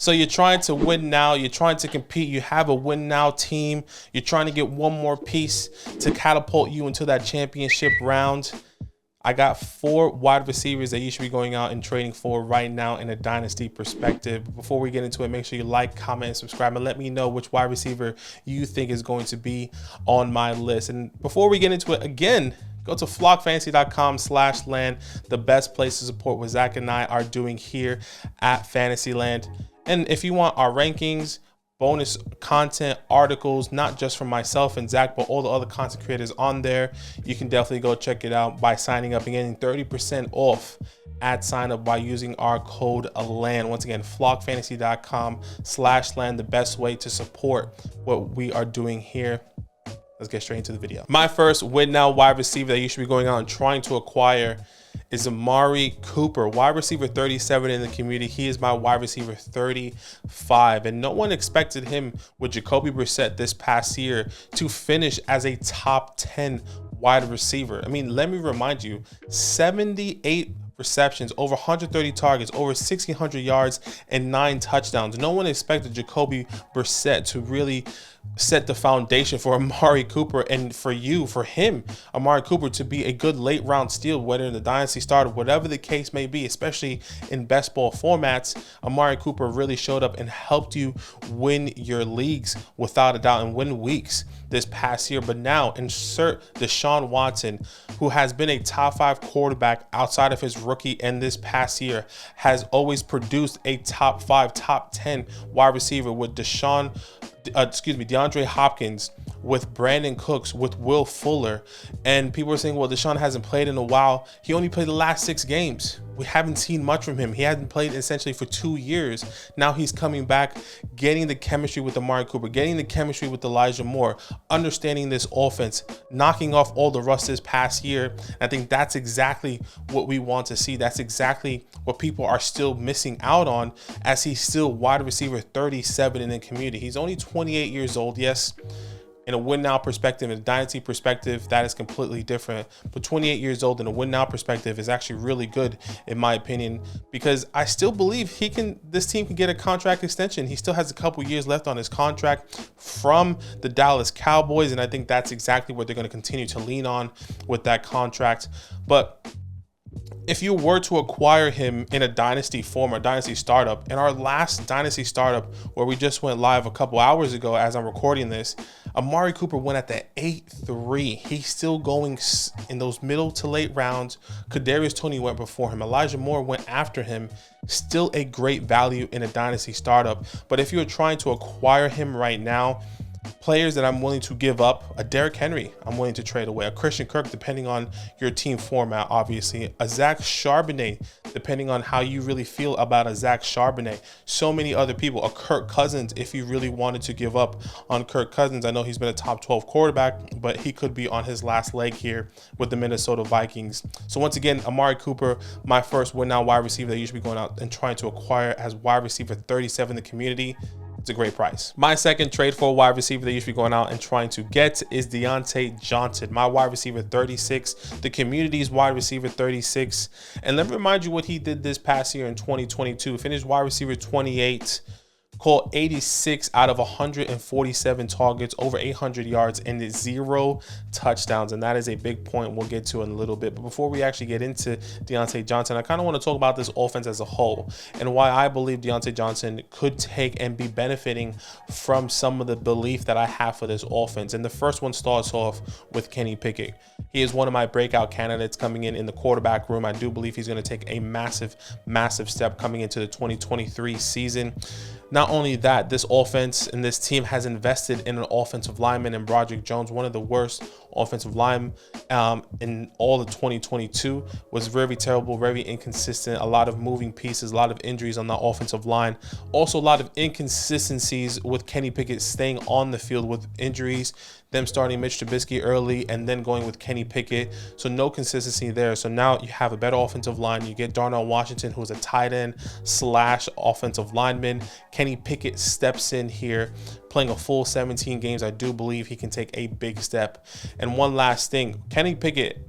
So you're trying to win now, you're trying to compete, you have a win now team, you're trying to get one more piece to catapult you into that championship round. I got 4 wide receivers that you should be going out and trading for right now in a dynasty perspective. Before we get into it, make sure you like, comment, and subscribe, and let me know which wide receiver you think is going to be on my list. And before we get into it, again, go to flockfantasy.com/land, the best place to support what Zach and I are doing here at Fantasyland. And if you want our rankings, bonus content, articles, not just from myself and Zach, but all the other content creators on there, you can definitely go check it out by signing up and getting 30% off at sign up by using our code LAND. Once again, flockfantasy.com/land, the best way to support what we are doing here. Let's get straight into the video. My first win now wide receiver that you should be going out and trying to acquire is Amari Cooper, wide receiver 37 in the community. He is my wide receiver 35, and no one expected him with Jacoby Brissett this past year to finish as a top 10 wide receiver. I mean, let me remind you, 78 receptions, over 130 targets, over 1,600 yards, and 9 touchdowns. No one expected Jacoby Brissett to really set the foundation for Amari Cooper, and for him, Amari Cooper, to be a good late round steal, whether in the dynasty start or whatever the case may be, especially in best ball formats. Amari Cooper really showed up and helped you win your leagues without a doubt and win weeks this past year. But now insert Deshaun Watson, who has been a top 5 quarterback outside of his rookie, and this past year has always produced a top 5, top 10 wide receiver with DeAndre Hopkins, with Brandon Cooks, with Will Fuller. And people are saying, well, Deshaun hasn't played in a while. He only played the last 6 games. We haven't seen much from him. He hasn't played essentially for 2 years. Now he's coming back, getting the chemistry with Amari Cooper, getting the chemistry with Elijah Moore, understanding this offense, knocking off all the rust this past year. And I think that's exactly what we want to see. That's exactly what people are still missing out on, as he's still wide receiver 37 in the community. He's only 28 years old. Yes, in a win now perspective, in a dynasty perspective, that is completely different. But 28 years old in a win now perspective is actually really good, in my opinion, because I still believe this team can get a contract extension. He still has a couple years left on his contract from the Dallas Cowboys, and I think that's exactly what they're going to continue to lean on with that contract. But if you were to acquire him in a dynasty form or dynasty startup, in our last dynasty startup where we just went live a couple hours ago as I'm recording this, Amari Cooper went at the 8-3. He's still going in those middle to late rounds. Kadarius Toney went before him. Elijah Moore went after him. Still a great value in a dynasty startup. But if you're trying to acquire him right now, players that I'm willing to give up, a Derrick Henry I'm willing to trade away, a Christian Kirk depending on your team format, obviously, a Zach Charbonnet depending on how you really feel about a Zach Charbonnet, so many other people, a Kirk Cousins if you really wanted to give up on Kirk Cousins. I know he's been a top 12 quarterback, but he could be on his last leg here with the Minnesota Vikings. So once again, Amari Cooper, my first win now wide receiver that you should be going out and trying to acquire as wide receiver 37 in the community. It's a great price. My second trade for a wide receiver that you should be going out and trying to get is Diontae Johnson, my wide receiver 36, the community's wide receiver 36. And let me remind you what he did this past year in 2022. Finished wide receiver 28, caught 86 out of 147 targets, over 800 yards, and 0 touchdowns. And that is a big point we'll get to in a little bit. But before we actually get into Diontae Johnson, I kind of want to talk about this offense as a whole and why I believe Diontae Johnson could take and be benefiting from some of the belief that I have for this offense. And the first one starts off with Kenny Pickett. He is one of my breakout candidates coming in the quarterback room. I do believe he's going to take a massive step coming into the 2023 season. Not only that, this offense and this team has invested in an offensive lineman in Broderick Jones, one of the worst offensive line in all of 2022. Was very terrible, very inconsistent, a lot of moving pieces, a lot of injuries on the offensive line. Also a lot of inconsistencies with Kenny Pickett staying on the field with injuries, them starting Mitch Trubisky early and then going with Kenny Pickett. So no consistency there. So now you have a better offensive line. You get Darnell Washington, who's a tight end / offensive lineman. Kenny Pickett steps in here, playing a full 17 games. I do believe he can take a big step. And one last thing, Kenny Pickett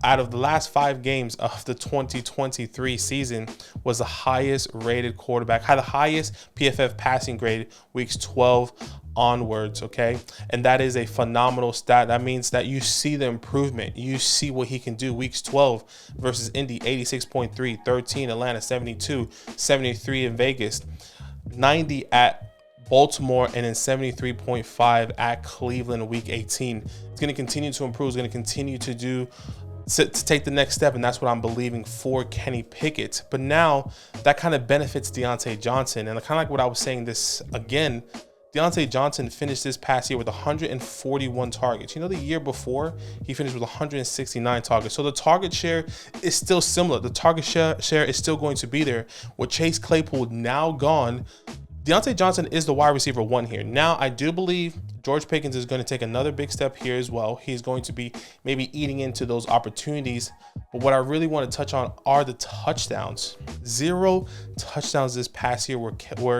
out of the last 5 games of the 2023 season, was the highest rated quarterback, had the highest PFF passing grade weeks 12 onwards. Okay, and that is a phenomenal stat. That means that you see the improvement, you see what he can do. Weeks 12 versus Indy, 86.3, 13 Atlanta, 72, 73 in Vegas, 90 at Baltimore, and then 73.5 at Cleveland week 18. It's going to continue to improve. It's going to continue to take the next step, and that's what I'm believing for Kenny Pickett. But now that kind of benefits Diontae Johnson, and kind of like what I was saying this again, Diontae Johnson finished this past year with 141 targets. You know, the year before, he finished with 169 targets. So the target share is still similar. The target share is still going to be there. With Chase Claypool now gone, Diontae Johnson is the wide receiver 1 here. Now, I do believe George Pickens is going to take another big step here as well. He's going to be maybe eating into those opportunities. But what I really want to touch on are the touchdowns. 0 touchdowns this past year, where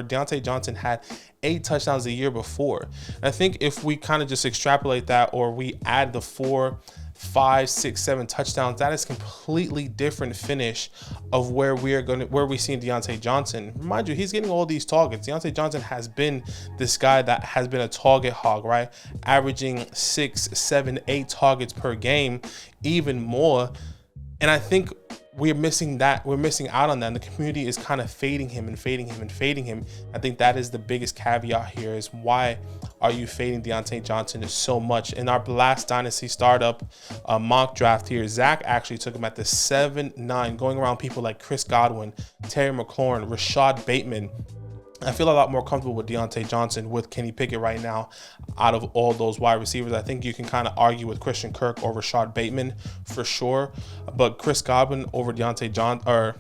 Diontae Johnson had 8 touchdowns the year before. And I think if we kind of just extrapolate that, or we add the 4, 5, 6, 7 touchdowns, that is completely different finish of where we're seeing Diontae Johnson. Mind you, he's getting all these targets. Diontae Johnson has been this guy that has been a target hog, right? Averaging 6, 7, 8 targets per game, even more. And I think we're missing that. We're missing out on that. And the community is kind of fading him and fading him and fading him. I think that is the biggest caveat here, is why are you fading Diontae Johnson so much? In our last Dynasty startup mock draft here, Zach actually took him at the 7-9, going around people like Chris Godwin, Terry McLaurin, Rashad Bateman. I feel a lot more comfortable with Diontae Johnson with Kenny Pickett right now out of all those wide receivers. I think you can kind of argue with Christian Kirk over Rashad Bateman for sure, but Chris Godwin over Diontae Johnson, or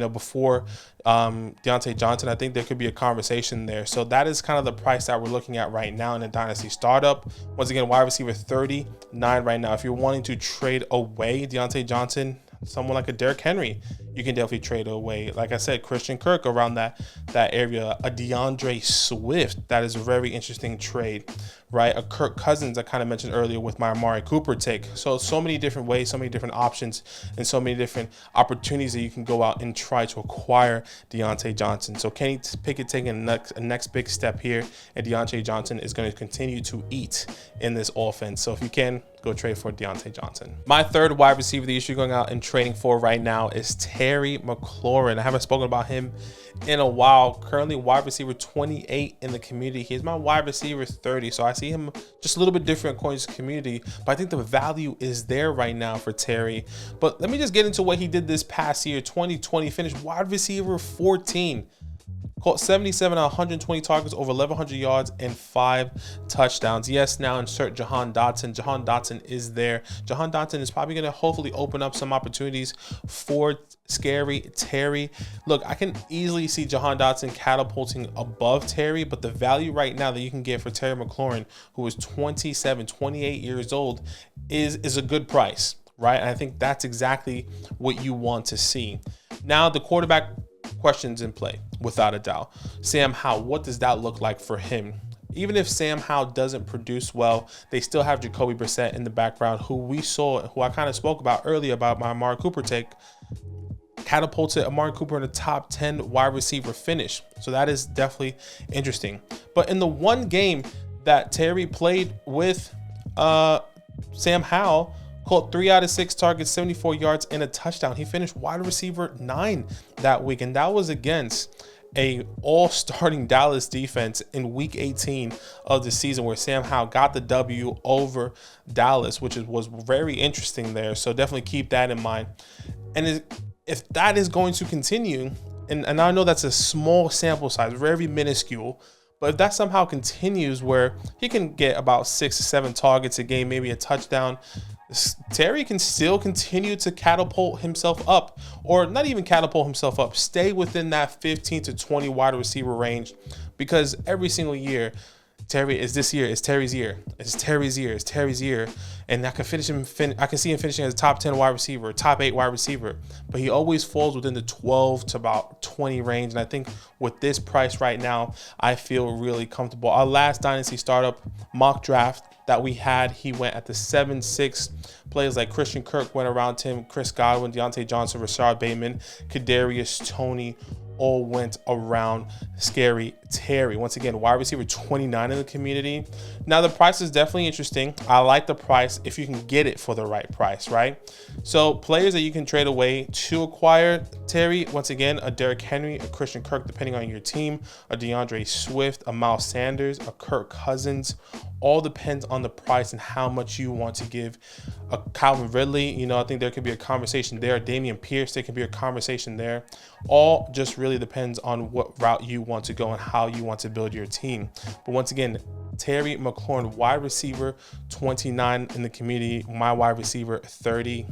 before Diontae Johnson, I think there could be a conversation there. So that is kind of the price that we're looking at right now in a Dynasty startup. Once again, wide receiver 39 right now. If you're wanting to trade away Diontae Johnson, someone like a Derrick Henry, you can definitely trade away. Like I said, Christian Kirk around that area, a DeAndre Swift, that is a very interesting trade, right? A Kirk Cousins, I kind of mentioned earlier with my Amari Cooper take. So many different ways, so many different options, and so many different opportunities that you can go out and try to acquire Diontae Johnson. So Kenny Pickett taking a next big step here, and Diontae Johnson is going to continue to eat in this offense. So if you can, go trade for Diontae Johnson. My third wide receiver that you should be going out and trading for right now is Terry McLaurin. I haven't spoken about him in a while. Currently wide receiver 28 in the community. He's my wide receiver 30. So I see him just a little bit different according to the community, but I think the value is there right now for Terry. But let me just get into what he did this past year. 2020 finished wide receiver 14. Caught 77 out of 120 targets, over 1,100 yards, and 5 touchdowns. Yes, now insert Jahan Dotson. Jahan Dotson is there. Jahan Dotson is probably going to hopefully open up some opportunities for scary Terry. Look, I can easily see Jahan Dotson catapulting above Terry, but the value right now that you can get for Terry McLaurin, who is 27, 28 years old, is a good price, right? And I think that's exactly what you want to see. Now, the quarterback questions in play, without a doubt. Sam Howell, what does that look like for him? Even if Sam Howell doesn't produce well, they still have Jacoby Brissett in the background, who I kind of spoke about earlier about my Amari Cooper take, catapulted Amari Cooper in the top 10 wide receiver finish. So that is definitely interesting. But in the one game that Terry played with Sam Howell, caught 3 out of 6 targets, 74 yards, and a touchdown. He finished wide receiver 9 that week, and that was against a all-starting Dallas defense in week 18 of the season, where Sam Howell got the W over Dallas, which was very interesting there. So definitely keep that in mind. And if that is going to continue, and I know that's a small sample size, very minuscule, but if that somehow continues where he can get about 6 to 7 targets a game, maybe a touchdown, Terry can still continue to catapult himself up, or not even catapult himself up, stay within that 15 to 20 wide receiver range, because every single year Terry is this year. It's Terry's year. It's Terry's year. It's Terry's year. And I can finish him. I can see him finishing as a top 10 wide receiver, top 8 wide receiver. But he always falls within the 12 to about 20 range. And I think with this price right now, I feel really comfortable. Our last Dynasty startup mock draft that we had, he went at the 7-6. Players like Christian Kirk went around him, Chris Godwin, Deontay Johnson, Rashard Bateman, Kadarius Toney, all went around Scary Terry. Once again, wide receiver 29 in the community. Now the price is definitely interesting. I like the price if you can get it for the right price, right? So players that you can trade away to acquire Terry, once again, a Derrick Henry, a Christian Kirk, depending on your team, a DeAndre Swift, a Miles Sanders, a Kirk Cousins. All depends on the price and how much you want to give. A Calvin Ridley, you know, I think there could be a conversation there. Damian Pierce, there could be a conversation there. All just really depends on what route you want to go and how you want to build your team. But once again, Terry McLaurin, wide receiver 29 in the community, my wide receiver 30.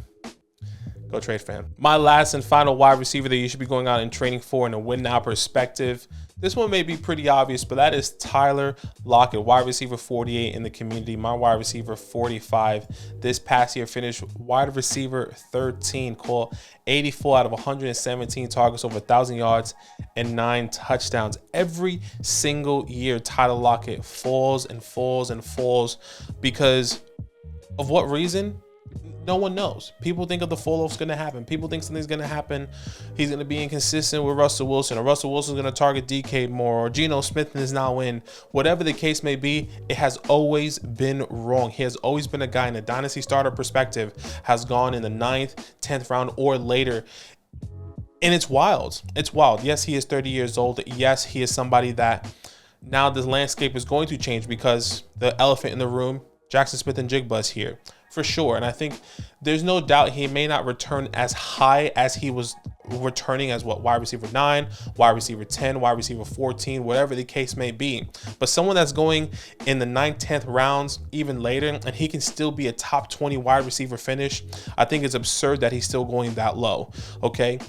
Go trade for him. My last and final wide receiver that you should be going out and training for in a win now perspective. This one may be pretty obvious, but that is Tyler Lockett, wide receiver 48 in the community, my wide receiver 45. This past year finished wide receiver 13, caught 84 out of 117 targets, over 1,000 yards and 9 touchdowns. Every single year, Tyler Lockett falls and falls and falls because of what reason? No one knows. People think of the fall off's going to happen. People think something's going to happen. He's going to be inconsistent with Russell Wilson, or Russell Wilson's going to target DK more, or Geno Smith is now in. Whatever the case may be, it has always been wrong. He has always been a guy in a dynasty starter perspective, has gone in the 9th, 10th round or later. And it's wild. It's wild. Yes, he is 30 years old. Yes, he is somebody that now the landscape is going to change because the elephant in the room, Jackson Smith-Njigba, is here. For sure. And I think there's no doubt he may not return as high as he was returning as wide receiver 9, wide receiver 10, wide receiver 14, whatever the case may be. But someone that's going in the 9th, 10th rounds, even later, and he can still be a top 20 wide receiver finish, I think it's absurd that he's still going that low. Okay.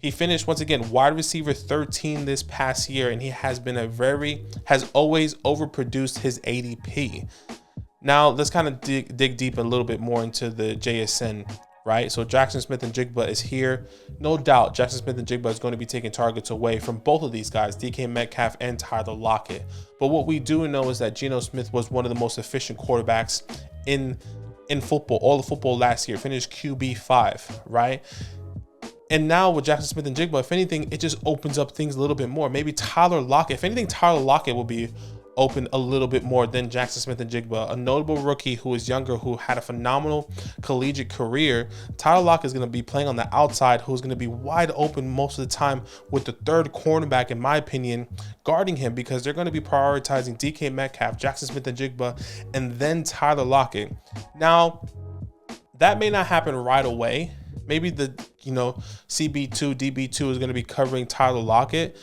He finished, once again, wide receiver 13 this past year, and he has been has always overproduced his ADP. Now, let's kind of dig deep a little bit more into the JSN, right? So Jackson Smith-Njigba is here. No doubt, Jackson Smith-Njigba is going to be taking targets away from both of these guys, DK Metcalf and Tyler Lockett. But what we do know is that Geno Smith was one of the most efficient quarterbacks in football, all of football last year, finished QB5, right? And now with Jackson Smith-Njigba, if anything, it just opens up things a little bit more. Maybe Tyler Lockett, if anything, Tyler Lockett will be open a little bit more than Jackson Smith-Njigba, a notable rookie who is younger, who had a phenomenal collegiate career. Tyler Lockett is going to be playing on the outside, who's going to be wide open most of the time with the third cornerback, in my opinion, guarding him, because they're going to be prioritizing DK Metcalf, Jackson Smith-Njigba, and then Tyler Lockett. Now, that may not happen right away. Maybe the CB2, DB2 is going to be covering Tyler Lockett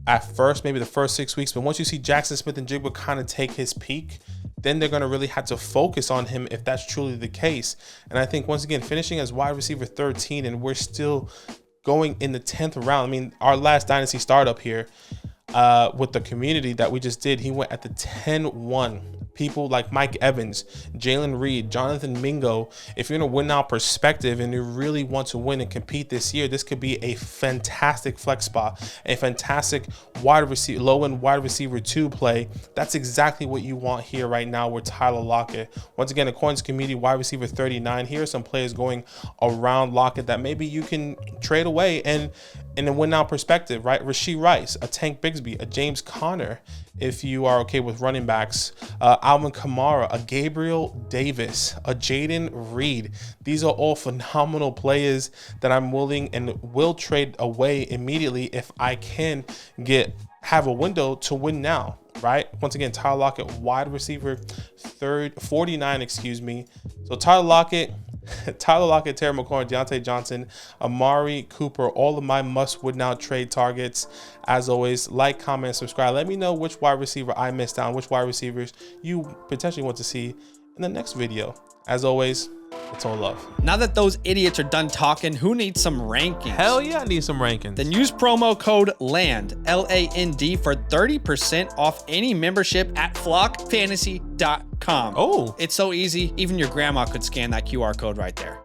at first, maybe the first 6 weeks. But once you see Jackson Smith-Njigba kind of take his peak, then they're going to really have to focus on him if that's truly the case. And I think, once again, finishing as wide receiver 13, and we're still going in the 10th round. I mean, our last Dynasty startup here with the community that we just did, he went at the 10-1. People like Mike Evans, Jalen Reed, Jonathan Mingo. If you're in a win now perspective and you really want to win and compete this year, this could be a fantastic flex spot, a fantastic wide receiver, low-end wide receiver 2 play. That's exactly what you want here right now with Tyler Lockett. Once again, according to community, wide receiver 39. Here are some players going around Lockett that maybe you can trade away and in a win now perspective, right? Rashee Rice, a Tank Bigsby, a James Conner, if you are okay with running backs, Alvin Kamara, a Gabriel Davis, a Jaden Reed. These are all phenomenal players that I'm willing and will trade away immediately if I can have a window to win now, right? Once again, Tyler Lockett, wide receiver 49, excuse me. So Tyler Lockett, Terry McLaurin, Deontay Johnson, Amari Cooper, all of my must-win now trade targets. As always, like, comment, subscribe. Let me know which wide receiver I missed out, which wide receivers you potentially want to see in the next video. As always, it's all love. Now that those idiots are done talking, who needs some rankings? Hell yeah, I need some rankings. Then use promo code LAND, L-A-N-D, for 30% off any membership at flockfantasy.com. Oh. It's so easy, even your grandma could scan that QR code right there.